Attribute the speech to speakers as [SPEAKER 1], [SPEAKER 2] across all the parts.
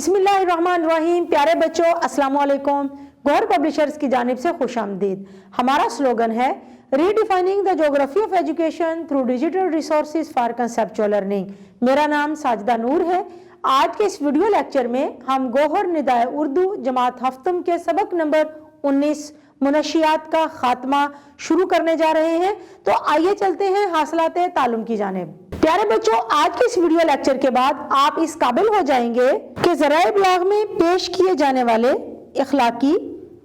[SPEAKER 1] बिस्मिल्लाहिर्रहमानिर्रहीम। प्यारे बच्चों, अस्सलाम वालेकुम। गौहर पब्लिशर्स की जानिब से खुश आमदीद। हमारा स्लोगन है redefining the geography of education through digital resources for conceptual learning. मेरा नाम साजिदा नूर है। आज के इस वीडियो लेक्चर में हम गौहर निदाए उर्दू जमात हफ्तम के सबक नंबर 19 मुनशियात का खात्मा शुरू करने जा रहे हैं। तो आइए चलते हैं हासिलाते तालुम की जानिब। प्यारे बच्चों, आज के इस वीडियो लेक्चर के बाद आप इस काबिल हो जाएंगे कि ज़राए इब्लाग में पेश किए जाने वाले इखलाकी,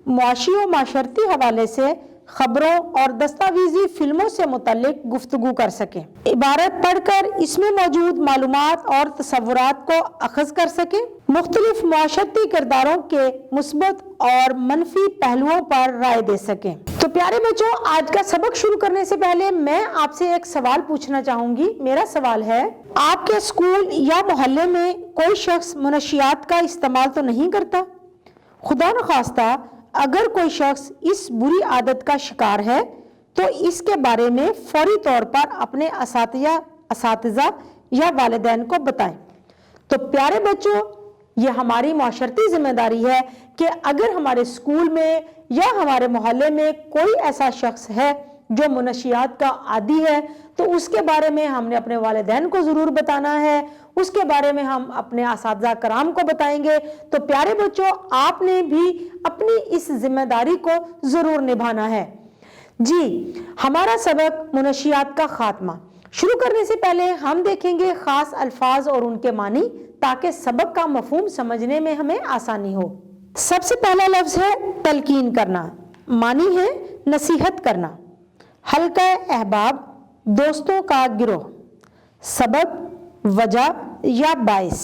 [SPEAKER 1] मुआशी और माशरती हवाले से खबरों और दस्तावेजी फिल्मों से मुतल्लिक गुफ्तगू कर सकें, इबारत पढ़कर इसमें मौजूद मालूमात और तसव्वुरात को अखज़ कर सकें, मुख्तलिफ मुआशरती किरदारों के मुस्बत और मनफी पहलुओं पर राय दे सकें। तो प्यारे बच्चों, आज का सबक शुरू करने से पहले मैं आपसे एक सवाल पूछना चाहूंगी। मेरा सवाल है, आपके स्कूल या मोहल्ले में कोई शख्स मुनशियात का इस्तेमाल तो नहीं करता? खुदा न खास्ता अगर कोई शख्स इस बुरी आदत का शिकार है तो इसके बारे में फौरी तौर पर अपने असातिज़ा या वालिदैन को बताएं। तो प्यारे बच्चों, ये हमारी माशरती जिम्मेदारी है कि अगर हमारे स्कूल में या हमारे मोहल्ले में कोई ऐसा शख्स है जो मुनशियात का आदी है तो उसके बारे में हमने अपने वालिदैन को ज़रूर बताना है, उसके बारे में हम अपने असातिज़ा कराम को बताएंगे। तो प्यारे बच्चों, आपने भी अपनी इस जिम्मेदारी को ज़रूर निभाना है। जी, हमारा सबक मुनशियात का खात्मा शुरू करने से पहले हम देखेंगे ख़ास अल्फाज और उनके मानी, ताकि सबक का मफहूम समझने में हमें आसानी हो। सबसे पहला लफ्ज़ है तलकीन करना, मानी है नसीहत करना। हल्का अहबाब, दोस्तों का गिरोह। सबब, वजह या बाइस।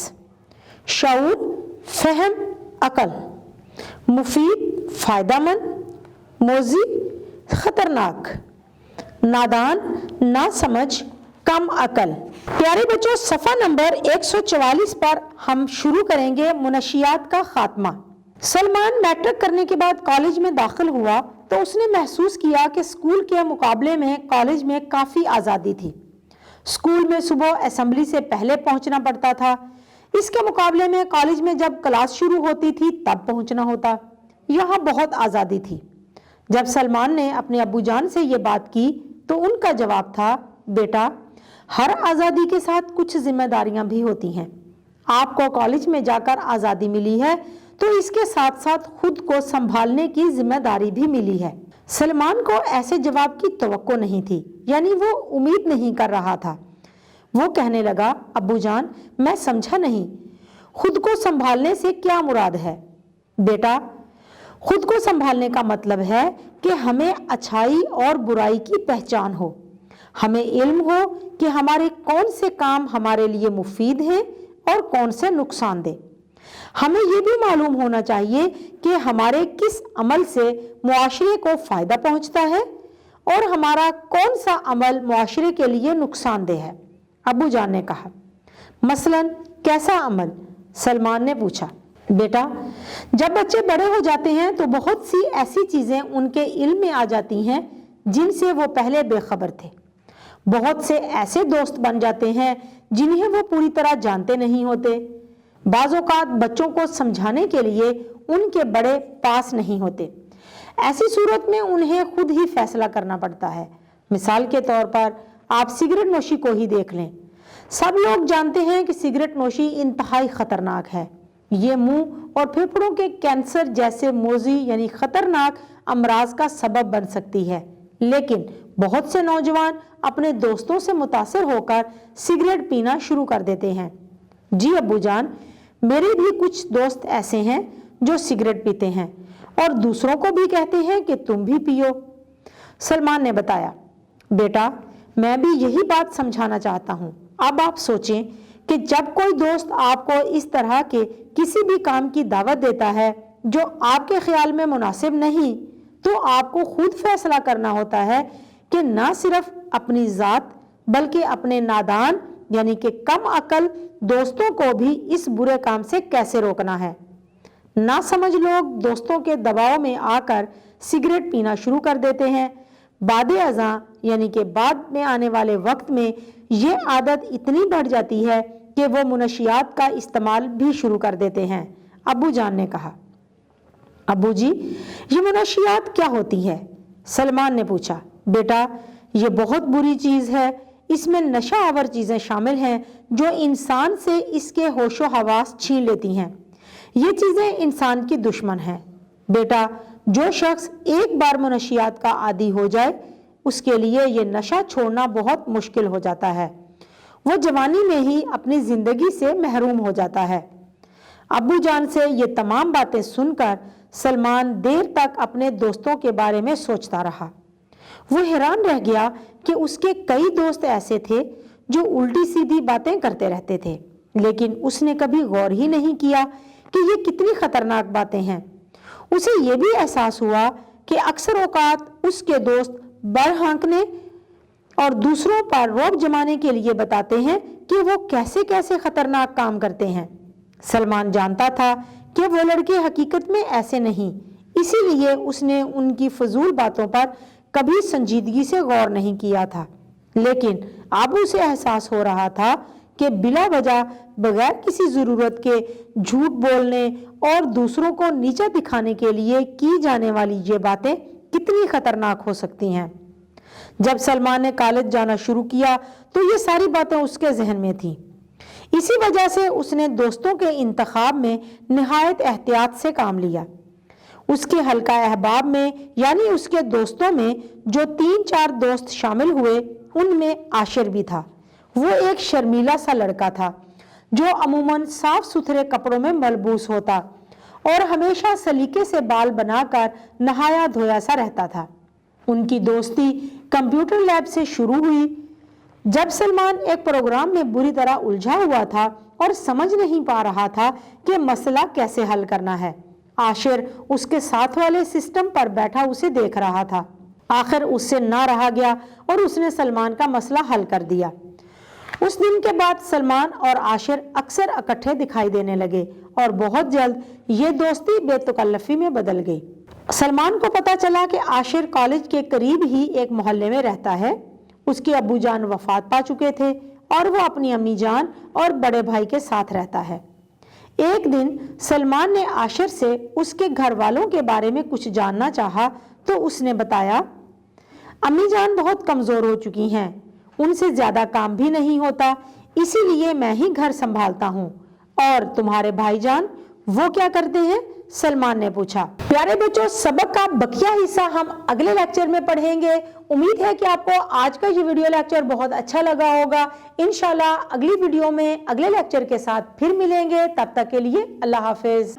[SPEAKER 1] शऊर, फहम, अकल। मुफीद, फायदामंद। मोजी, खतरनाक। नादान, ना समझ, कम अकल। प्यारे बच्चों, सफ़ा नंबर 144 पर हम शुरू करेंगे मुनशियात का खात्मा। सलमान मैट्रिक करने के बाद कॉलेज में दाखिल हुआ तो उसने महसूस किया कि स्कूल के मुकाबले में कॉलेज में काफ़ी आज़ादी थी। स्कूल में सुबह असेंबली से पहले पहुंचना पड़ता था, इसके मुकाबले में कॉलेज में जब क्लास शुरू होती थी तब पहुंचना होता। यहाँ बहुत आज़ादी थी। जब सलमान ने अपने अब्बू जान से ये बात की तो उनका जवाब था, बेटा, हर आज़ादी के साथ कुछ जिम्मेदारियां भी होती हैं। आपको कॉलेज में जाकर आज़ादी मिली है तो इसके साथ साथ खुद को संभालने की जिम्मेदारी भी मिली है। सलमान को ऐसे जवाब की तवक्को नहीं थी, यानी वो उम्मीद नहीं कर रहा था। वो कहने लगा, अब्बू जान, मैं समझा नहीं, खुद को संभालने से क्या मुराद है? बेटा, खुद को संभालने का मतलब है कि हमें अच्छाई और बुराई की पहचान हो, हमें इल्म हो कि हमारे कौन से काम हमारे लिए मुफीद हैं और कौन से नुकसानदेह। हमें ये भी मालूम होना चाहिए कि हमारे किस अमल से मुआशरे को फ़ायदा पहुंचता है और हमारा कौन सा अमल मुआशरे के लिए नुकसानदेह है। अब्बू जान ने कहा, मसलन कैसा अमल? सलमान ने पूछा। बेटा, जब बच्चे बड़े हो जाते हैं तो बहुत सी ऐसी चीज़ें उनके इल्म में आ जाती हैं जिनसे वो पहले बेखबर थे। बहुत से ऐसे दोस्त बन जाते हैं जिन्हें वो पूरी तरह जानते नहीं होते। बाज़ औक़ात बच्चों को समझाने के लिए उनके बड़े पास नहीं होते। ऐसी सूरत में उन्हें खुद ही फैसला करना पड़ता है। मिसाल के तौर पर आप सिगरेट नोशी को ही देख लें। सब लोग जानते हैं कि सिगरेट नोशी इंतहाई ख़तरनाक है। ये मुंह और फेफड़ों के कैंसर जैसे मोजी यानी ख़तरनाक अमराज का सबब बन सकती है, लेकिन बहुत से नौजवान अपने दोस्तों से मुतासिर होकर सिगरेट पीना शुरू कर देते हैं। जी अब्बू जान, मेरे भी कुछ दोस्त ऐसे हैं जो सिगरेट पीते हैं और दूसरों को भी कहते हैं कि तुम भी पियो। सलमान ने बताया, बेटा, मैं भी यही बात समझाना चाहता हूँ। अब आप सोचें कि जब कोई दोस्त आपको इस तरह के किसी भी काम की दावत देता है जो आपके ख्याल में मुनासिब नहीं, तो आपको खुद फैसला करना होता है कि ना सिर्फ अपनी ज़ात बल्कि अपने नादान यानी कि कम अकल दोस्तों को भी इस बुरे काम से कैसे रोकना है। ना समझ लोग दोस्तों के दबाव में आकर सिगरेट पीना शुरू कर देते हैं। बादे अज़ां यानी कि बाद में आने वाले वक्त में ये आदत इतनी बढ़ जाती है کہ وہ منشیات کا استعمال بھی شروع کر دیتے ہیں۔ ابو جان نے کہا، ابو جی یہ منشیات کیا ہوتی ہے؟ سلمان نے پوچھا، بیٹا یہ بہت بری چیز ہے، اس میں نشہ آور چیزیں شامل ہیں جو انسان سے اس کے ہوش و حواس چھین لیتی ہیں۔ یہ چیزیں انسان کی دشمن ہیں۔ بیٹا جو شخص ایک بار منشیات کا عادی ہو جائے اس کے لیے یہ نشہ چھوڑنا بہت مشکل ہو جاتا ہے، وہ جوانی میں ہی اپنی زندگی سے محروم ہو جاتا ہے۔ ابو جان سے یہ تمام باتیں سن کر سلمان دیر تک اپنے دوستوں کے بارے میں سوچتا رہا۔ وہ حیران رہ گیا کہ اس کے کئی دوست ایسے تھے جو الٹی سیدھی باتیں کرتے رہتے تھے، لیکن اس نے کبھی غور ہی نہیں کیا کہ یہ کتنی خطرناک باتیں ہیں۔ اسے یہ بھی احساس ہوا کہ اکثر اوقات اس کے دوست بڑ ہانکنے اور دوسروں پر رعب جمانے کے لیے بتاتے ہیں کہ وہ کیسے کیسے خطرناک کام کرتے ہیں۔ سلمان جانتا تھا کہ وہ لڑکے حقیقت میں ایسے نہیں، اسی لیے اس نے ان کی فضول باتوں پر کبھی سنجیدگی سے غور نہیں کیا تھا، لیکن اب اسے احساس ہو رہا تھا کہ بلا وجہ بغیر کسی ضرورت کے جھوٹ بولنے اور دوسروں کو نیچا دکھانے کے لیے کی جانے والی یہ باتیں کتنی خطرناک ہو سکتی ہیں۔ جب سلمان نے کالج جانا شروع کیا تو یہ ساری باتیں اس کے ذہن میں تھیں۔ اسی وجہ سے اس نے دوستوں کے انتخاب میں نہایت احتیاط سے کام لیا۔ اس کے حلقہ احباب میں یعنی اس کے دوستوں میں جو 3-4 دوست شامل ہوئے ان میں عاشر بھی تھا۔ وہ ایک شرمیلا سا لڑکا تھا جو عموماً صاف ستھرے کپڑوں میں ملبوس ہوتا اور ہمیشہ سلیقے سے بال بنا کر نہایا دھویا سا رہتا تھا۔ ان کی دوستی کمپیوٹر لیب سے شروع ہوئی۔ جب سلمان ایک پروگرام میں بری طرح الجھا ہوا تھا اور سمجھ نہیں پا رہا تھا کہ مسئلہ کیسے حل کرنا ہے، عاشر اس کے ساتھ والے سسٹم پر بیٹھا اسے دیکھ رہا تھا۔ آخر اس سے نہ رہا گیا اور اس نے سلمان کا مسئلہ حل کر دیا۔ اس دن کے بعد سلمان اور عاشر اکثر اکٹھے دکھائی دینے لگے اور بہت جلد یہ دوستی بے تکلفی میں بدل گئی۔ سلمان کو پتا چلا کہ عاشر کالج کے قریب ہی ایک محلے میں رہتا ہے۔ اس کے ابو جان وفات پا چکے تھے اور وہ اپنی امی جان اور بڑے بھائی کے ساتھ رہتا ہے۔ ایک دن سلمان نے عاشر سے اس کے گھر والوں کے بارے میں کچھ جاننا چاہا تو اس نے بتایا، امی جان بہت کمزور ہو چکی ہیں، ان سے زیادہ کام بھی نہیں ہوتا، اسی لیے میں ہی گھر سنبھالتا ہوں۔ اور تمہارے بھائی جان وہ کیا کرتے ہیں؟ سلمان نے پوچھا۔ پیارے بچوں، سبق کا بقیہ حصہ ہم اگلے لیکچر میں پڑھیں گے۔ امید ہے کہ آپ کو آج کا یہ ویڈیو لیکچر بہت اچھا لگا ہوگا۔ انشاءاللہ اگلی ویڈیو میں اگلے لیکچر کے ساتھ پھر ملیں گے، تب تک کے لیے اللہ حافظ۔